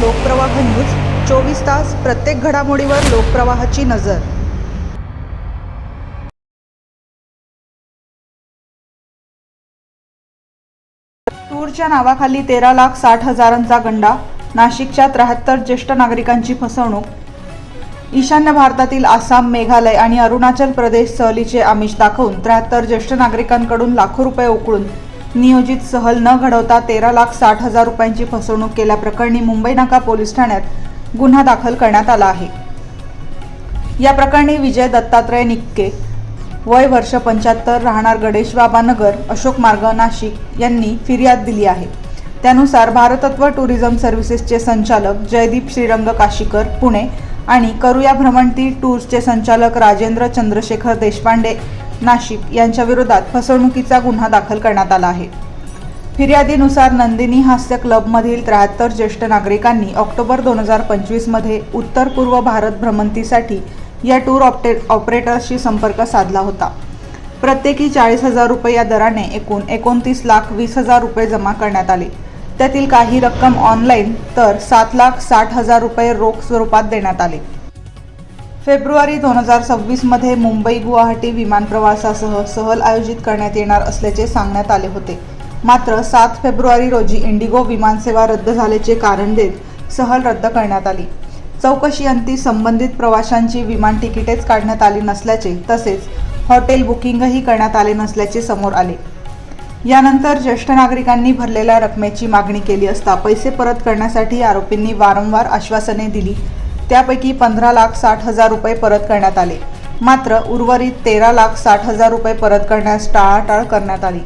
Lokpravah news 24 तास प्रत्येक घडामोडीवर लोकप्रवाहाची नजर। टूरच्या नावाखाली 13,60,000चा गंडा, नाशिकच्या 73 ज्येष्ठ नागरिकांची फसवणूक। ईशान्य भारतातील आसाम, मेघालय आणि अरुणाचल प्रदेश सहलीचे आमिष दाखवून 73 ज्येष्ठ नागरिकांकडून लाखो रुपये उकळून नियोजित सहल न घडवता 13,60,000 रुपयांची फसवणूक केल्याप्रकरणी मुंबई नाका पोलीस ठाण्यात गुन्हा दाखल करण्यात आला आहे। या प्रकरणी विजय दत्तात्रय निक्के, वय वर्ष 75, राहणार गणेश बाबा नगर, अशोक मार्ग, नाशिक यांनी फिर्याद दिली आहे। त्यानुसार भारतत्व टुरिझम सर्व्हिसेसचे संचालक जयदीप श्रीरंग काशीकर, पुणे आणि करूया भ्रमंती टूर्सचे संचालक राजेंद्र चंद्रशेखर देशपांडे, नाशिक यांच्या विरोधात फसवणुकीचा गुन्हा दाखल करण्यात आला आहे। फिर्यादीनुसार नंदिनी हास्य क्लबमधील 73 ज्येष्ठ नागरिकांनी ऑक्टोबर 2025 मध्ये उत्तर पूर्व भारत भ्रमंतीसाठी या टूर ऑपरेटर्सशी संपर्क साधला होता। प्रत्येकी 40,000 रुपये या दराने एकूण 29,20,000 रुपये जमा करण्यात आले। त्यातील काही रक्कम ऑनलाईन तर 7,60,000 रुपये रोख स्वरूपात देण्यात आले। फेब्रुवारी 2026 मध्ये मुंबई गुवाहाटी विमान प्रवासासह सहल आयोजित करण्यात येणार असल्याचे सांगण्यात आले होते। मात्र 7 फेब्रुवारी रोजी इंडिगो विमानसेवा रद्द झाल्याचे कारण देत सहल रद्द करण्यात आली। चौकशीअंती संबंधित प्रवाशांची विमान तिकिटेच काढण्यात आली नसल्याचे तसेच हॉटेल बुकिंगही करण्यात आले नसल्याचे समोर आले। यानंतर ज्येष्ठ नागरिकांनी भरलेल्या रकमेची मागणी केली असता पैसे परत करण्यासाठी आरोपींनी वारंवार आश्वासने दिली। त्यापैकी 15,60,000 रुपये परत करण्यात आले। मात्र उर्वरित 13,60,000 रुपये परत करण्यास टाळाटाळ करण्यात आली।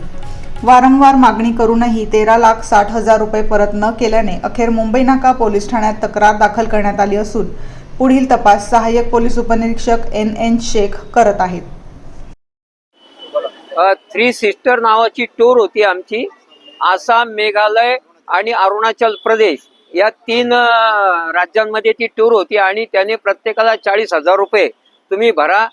वारंवार मागणी करूनही 13,60,000 रुपये परत न केल्याने अखेर मुंबई नाका पोलीस ठाण्यात तक्रार दाखल करण्यात आली असून पुढील तपास सहाय्यक पोलीस उपनिरीक्षक NN शेख करत आहेत। थ्री सिस्टर नावाची टूर होती आमची। आसाम, मेघालय आणि अरुणाचल प्रदेश या 3 राज्यांमध्ये ती टूर होती आणि त्याने प्रत्येकाला 40,000 रुपये तुम्ही भरा,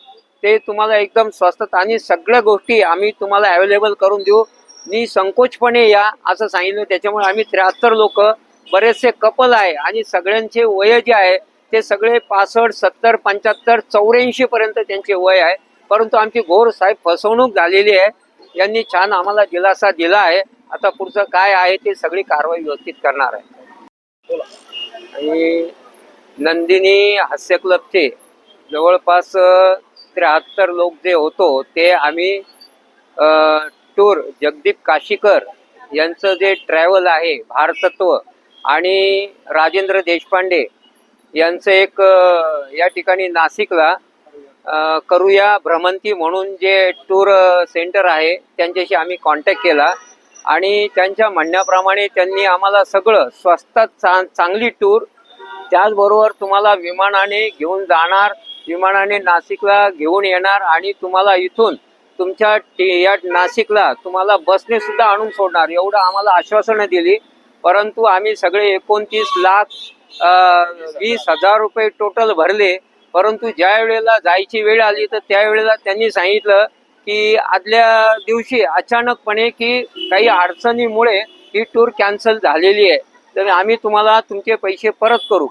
ते तुम्हाला एकदम स्वस्तात आणि सगळ्या गोष्टी आम्ही तुम्हाला अवेलेबल करून देऊ, निसंकोचपणे या असं सांगितलं। त्याच्यामुळे आम्ही 73 लोक, बरेचसे कपल आहे आणि सगळ्यांचे वय जे आहे ते सगळे 65, 70, 75, 84 पर्यंत त्यांचे वय आहे। परंतु आमची घोर साहेब फसवणूक झालेली आहे। यांनी छान आम्हाला दिलासा दिला आहे। आता पुढचं काय आहे ते सगळी कारवाई व्यवस्थित करणार आहे। आणि नंदिनी हास्य क्लबचे जवळपास 73 लोक जे होतो ते आम्ही टूर जगदीप काशीकर यांचं जे ट्रॅव्हल आहे भारतत्व आणि राजेंद्र देशपांडे यांचं एक या ठिकाणी नाशिकला करूया भ्रमंती म्हणून जे टूर सेंटर आहे त्यांच्याशी आम्ही कॉन्टॅक्ट केला आणि त्यांच्या म्हणण्याप्रमाणे त्यांनी आम्हाला सगळं स्वस्तात चांगली टूर, त्याचबरोबर तुम्हाला विमानाने घेऊन जाणार, विमानाने नाशिकला घेऊन येणार आणि तुम्हाला इथून तुमच्या या नाशिकला तुम्हाला बसने सुद्धा आणून सोडणार, एवढं आम्हाला आश्वासनं दिली। परंतु आम्ही सगळे 29,20,000 रुपये टोटल भरले। परंतु ज्या वेळेला जायची वेळ आली तर त्यावेळेला त्यांनी सांगितलं की आदल्या दिवशी अचानकपणे की काही अडचणीमुळे ही टूर कॅन्सल झालेली आहे, तर आम्ही तुम्हाला तुमचे पैसे परत करू।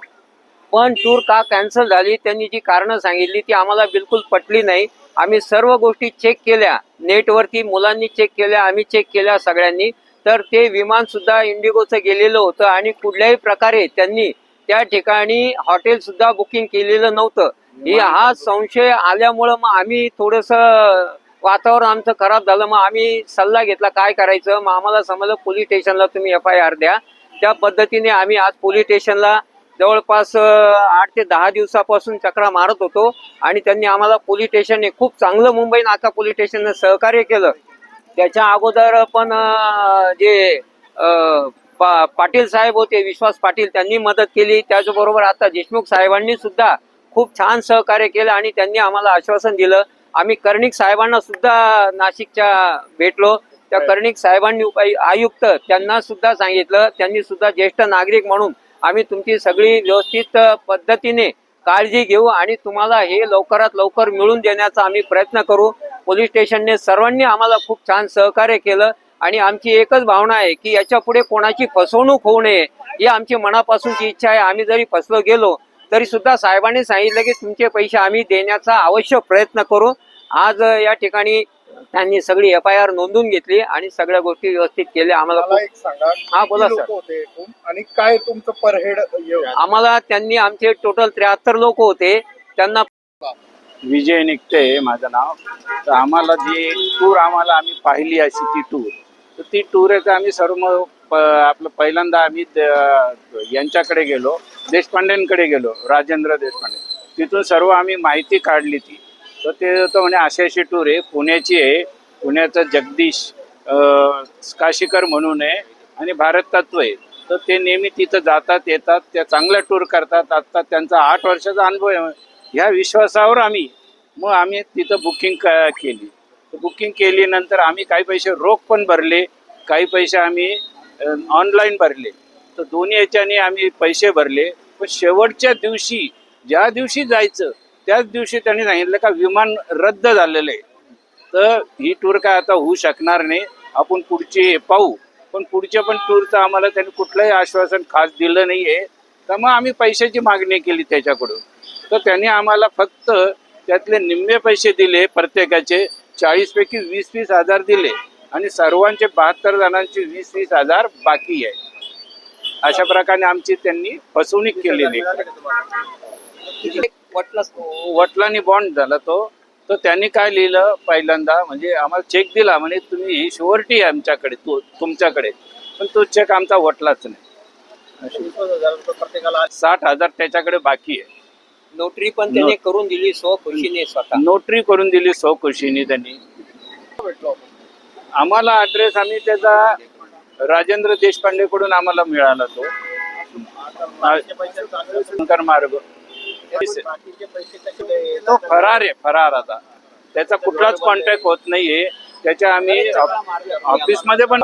पण टूर का कॅन्सल झाली त्यांनी जी कारणं सांगितली ती आम्हाला बिलकुल पटली नाही। आम्ही सर्व गोष्टी चेक केल्या, नेटवरती मुलांनी चेक केल्या, आम्ही चेक केल्या सगळ्यांनी, तर ते विमान सुद्धा इंडिगोचं गेलेलं होतं आणि कुठल्याही प्रकारे त्यांनी त्या ठिकाणी हॉटेल सुद्धा बुकिंग केलेलं नव्हतं। हा संशय आल्यामुळं मग आम्ही थोडंसं वातावरण आमचं खराब झालं। मग आम्ही सल्ला घेतला काय करायचं। मग आम्हाला समजलं पोलीस स्टेशनला तुम्ही FIR द्या। त्या पद्धतीने आम्ही आज पोलीस स्टेशनला जवळपास 8 ते 10 दिवसापासून चक्रा मारत होतो आणि त्यांनी आम्हाला पोलीस स्टेशनने खूप चांगलं मुंबई नाका पोलीस स्टेशनने सहकार्य केलं। त्याच्या अगोदर पण जे पाटील साहेब होते, विश्वास पाटील, त्यांनी मदत केली। त्याचबरोबर आता देशमुख साहेबांनी सुद्धा खूप छान सहकार्य केलं आणि त्यांनी आम्हाला आश्वासन दिलं। आम्ही कर्णिक साहेबांना सुद्धा नाशिकच्या भेटलो, त्या कर्णिक साहेबांनी आयुक्त त्यांना सुद्धा सांगितलं, त्यांनी सुद्धा ज्येष्ठ नागरिक म्हणून आम्ही तुमची सगळी व्यवस्थित पद्धतीने काळजी घेऊ आणि तुम्हाला हे लवकरात लवकर मिळून देण्याचा आम्ही प्रयत्न करू। पोलीस स्टेशनने सर्वांनी आम्हाला खूप छान सहकार्य केलं आणि आमची एकच भावना आहे की याच्या पुढे कोणाची फसवणूक होऊ नये ही आमची मनापासूनची इच्छा आहे. आम्ही जरी फसलो गेलो तरी सुद्धा साहेबांनी सांगितलं की तुमचे पैसे आम्ही देण्याचा आवश्यक प्रयत्न करू. आज या ठिकाणी त्यांनी सगळी FIR नोंदवून घेतली आणि सगळ्या गोष्टी व्यवस्थित केल्या. आम्हाला मला एक सांगा, हा, बोला किती सर. लोक होते एकूण आणि काय तुमचं पर हेड? आम्हाला त्यांनी आमचे टोटल 73 लोक होते. त्यांना विजय निकटे माझं नाव. तर आम्हाला जी टूर आम्ही पाहिली अशी ती टूर, तर ती टूर आहे. तर आम्ही सर्व आपलं पहिल्यांदा आम्ही यांच्याकडे गेलो, देशपांडेंकडे गेलो, राजेंद्र देशपांडे. तिथून सर्व आम्ही माहिती काढली ती. तर ते तर म्हणे अशी टूर आहे, पुण्याची आहे. पुण्याचं जगदीश काशीकर म्हणून आहे आणि भारत तत्व आहे. तर ते नेहमी तिथं जातात येतात, त्या चांगल्या टूर करतात. आता त्यांचा 8 वर्षाचा अनुभव आहे. ह्या विश्वासावर आम्ही तिथं बुकिंग केली. बुकिंग केल्यानंतर आम्ही काही पैसे रोख पण भरले, काही पैसे आम्ही ऑनलाईन भरले. तर दोन्ही याच्याने आम्ही पैसे भरले. पण शेवटच्या दिवशी, ज्या दिवशी जायचं त्याच दिवशी त्यांनी सांगितलं का विमान रद्द झालेलं आहे. तर ही टूर काय आता होऊ शकणार नाही, आपण पुढची पाहू. पण पुढच्या पण टूरचं आम्हाला त्यांनी कुठलंही आश्वासन खास दिलं नाही आहे. तर मग आम्ही पैशाची मागणी केली त्याच्याकडून. तर त्यांनी आम्हाला फक्त त्यातले निम्मे पैसे दिले. प्रत्येकाचे 40 पैकी 20-20 हजार दिले आणि सर्वांचे 72 जणांचे 20-20 हजार बाकी आहे. अशा प्रकारे आमची त्यांनी फसवणूक केलेली. वटलानी बॉन्ड झाला तो. तर त्यांनी काय लिहिलं पहिल्यांदा, म्हणजे आम्हाला चेक दिला, म्हणे तुम्ही ही शुअरिटी आहे आमच्याकडे, तुमच्याकडे. पण तो चेक आमचा वटलाच नाही. 60,000 त्याच्याकडे बाकी आहे. नोटरी पण त्याने करून दिली स्वखुशीने स्वतः. नोटरी करून दिली स्वखुशीने त्यांनी. आम्हाला ऍड्रेस आम्ही त्याचा राजेंद्र देशपांडे कडून आम्हाला मिळाला तो शंकर मार्ग. तो फरार आहे, फरार. आता त्याचा कुठलाच कॉन्टॅक्ट होत नाहीये. त्याच्या आम्ही ऑफिसमध्ये पण